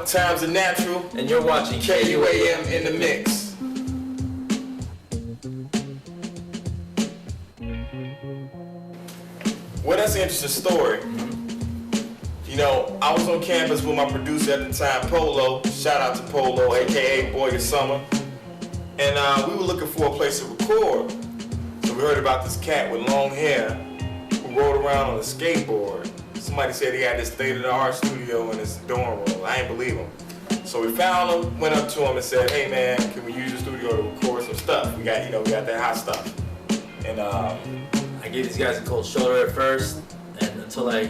Times are natural, and you're watching KUAM in the mix. Well, that's an interesting story. You know, I was on campus with my producer at the time, Polo. Shout out to Polo, aka Boy of Summer. And we were looking for a place to record. So we heard about this cat with long hair who rode around on a skateboard. Somebody said he had this state-of-the-art studio in his dorm room. I ain't believe him. So we found him, went up to him and said, "Hey man, can we use your studio to record some stuff? We got that hot stuff." And I gave these guys a cold shoulder at first, and until I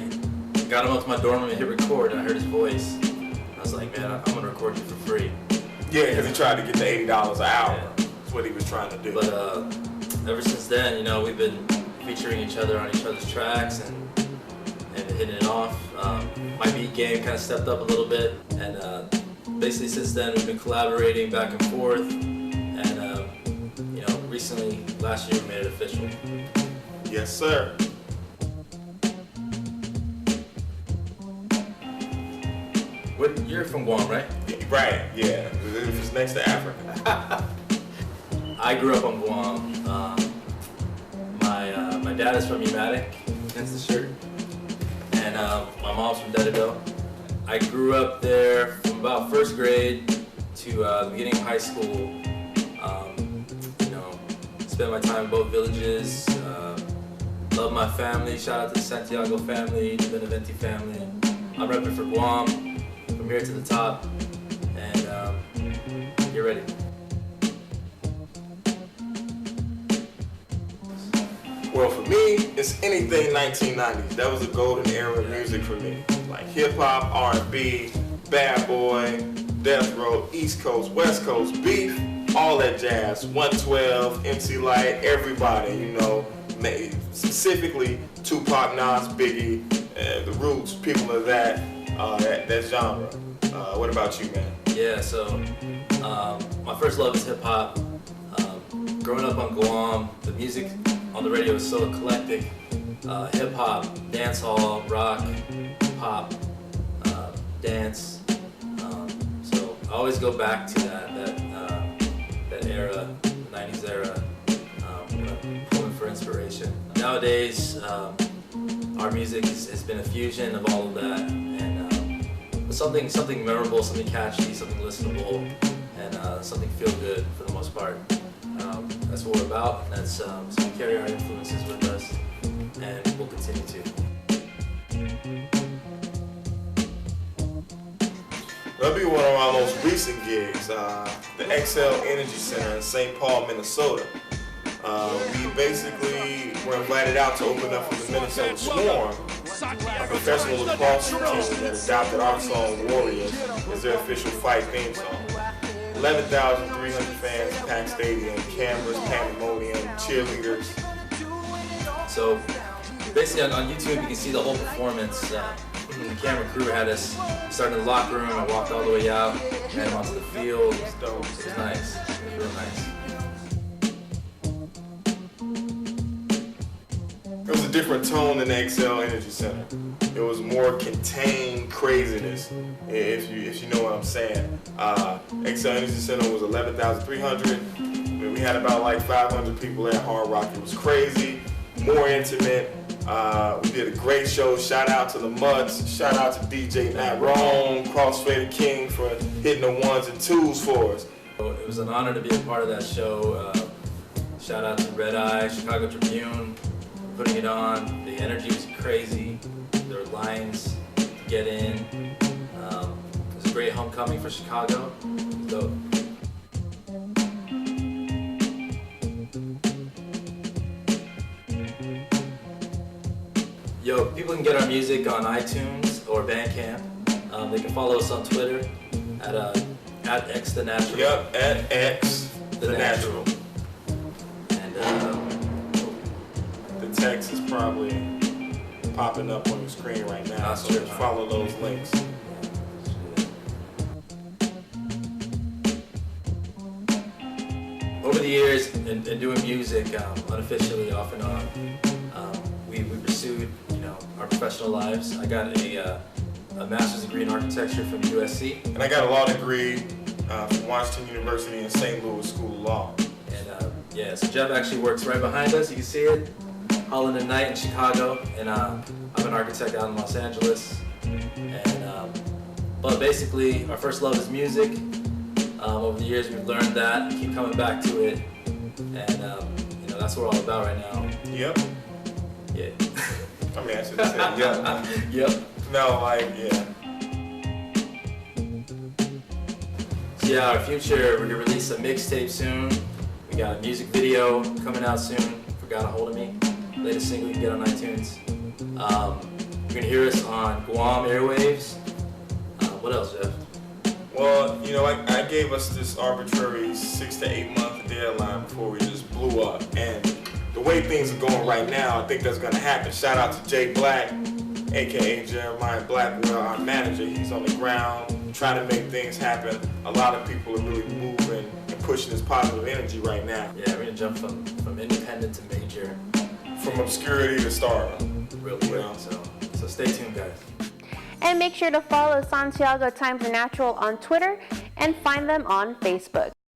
got him up to my dorm room and hit record, and I heard his voice. I was like, "Man, I'm gonna record you for free." Yeah, because he tried to get the $80 an hour. Yeah. That's what he was trying to do. But ever since then, you know, we've been featuring each other on each other's tracks and hitting it off. My beat game kind of stepped up a little bit, and basically since then we've been collaborating back and forth. And you know, recently, last year, we made it official. Yes, sir. You're from Guam, right? Right, yeah. It's next to Africa. I grew up on Guam. My dad is from Umatic, hence the shirt, and my mom's from Dedado. I grew up there from about first grade to the beginning of high school. You know, spent my time in both villages. Love my family. Shout out to the Santiago family, the Beneventi family. I'm repping for Guam. From here to the top, and get ready. Well, for me, it's anything 1990s. That was a golden era of music for me. Like hip hop, R&B, Bad Boy, Death Row, East Coast, West Coast, Beef, all that jazz. 112, MC Light, everybody, you know, specifically Tupac, Nas, Biggie, the Roots, people of that genre. What about you, man? Yeah, so my first love is hip hop. Growing up on Guam, the music on the radio was so eclectic. Hip hop, dancehall, rock, pop, dance. So I always go back to that era, the 90s era, when I'm pulling for inspiration. Nowadays, our music has been a fusion of all of that, and something memorable, something catchy, something listenable, and something feel good for the most part. That's what we're about, and that's so we carry our influences with us, and we'll continue to. That'll be one of our most recent gigs, the XL Energy Center in St. Paul, Minnesota. We basically were invited out to open up for the Minnesota Swarm, a professional lacrosse team that adopted our song Warriors as their official fight theme song. 11,300 fans, packed stadium, cameras, pandemonium, cheerleaders. So basically on YouTube you can see the whole performance. The camera crew had us start in the locker room. I walked all the way out, ran onto the field. It was nice. It was real nice. It was a different tone than the XL Energy Center. It was more contained craziness, if you know what I'm saying. XL Energy Center was 11,300. We had about like 500 people at Hard Rock. It was crazy, more intimate. We did a great show. Shout out to the Mutts. Shout out to DJ Nat Rome, Crossfader King for hitting the ones and twos for us. It was an honor to be a part of that show. Shout out to Red Eye, Chicago Tribune, putting it on. The energy was crazy. There were lines to get in. It was a great homecoming for Chicago. It was dope. Yo, people can get our music on iTunes or Bandcamp. They can follow us on Twitter at X The Natural. Yep, at X The Natural. And the text is probably popping up on the screen right now, so just follow those links. Over the years, in doing music, unofficially, off and on, we pursued, our professional lives. I got a a master's degree in architecture from USC. And I got a law degree from Washington University in St. Louis School of Law. And so Jeff actually works right behind us. You can see it, Holland and Knight in Chicago, and I'm an architect out in Los Angeles. And but basically, our first love is music. Over the years, we've learned that, keep coming back to it, and that's what we're all about right now. Yep. Yeah. I mean, I should have said yep. Yep. No, like, yeah. So yeah, our future, we're gonna release a mixtape soon. We got a music video coming out soon for Got a Hold of Me. Latest single you can get on iTunes. You're gonna hear us on Guam airwaves. What else, Jeff? Well, I gave us this arbitrary 6 to 8 month deadline before we just blew up. And the way things are going right now, I think that's going to happen. Shout out to Jay Black, aka Jeremiah Blackwell, our manager. He's on the ground trying to make things happen. A lot of people are really moving and pushing this positive energy right now. Yeah, we're going to jump from independent to major. From obscurity to stardom. Real quick. So stay tuned, guys. And make sure to follow Santiago Times the Natural on Twitter and find them on Facebook.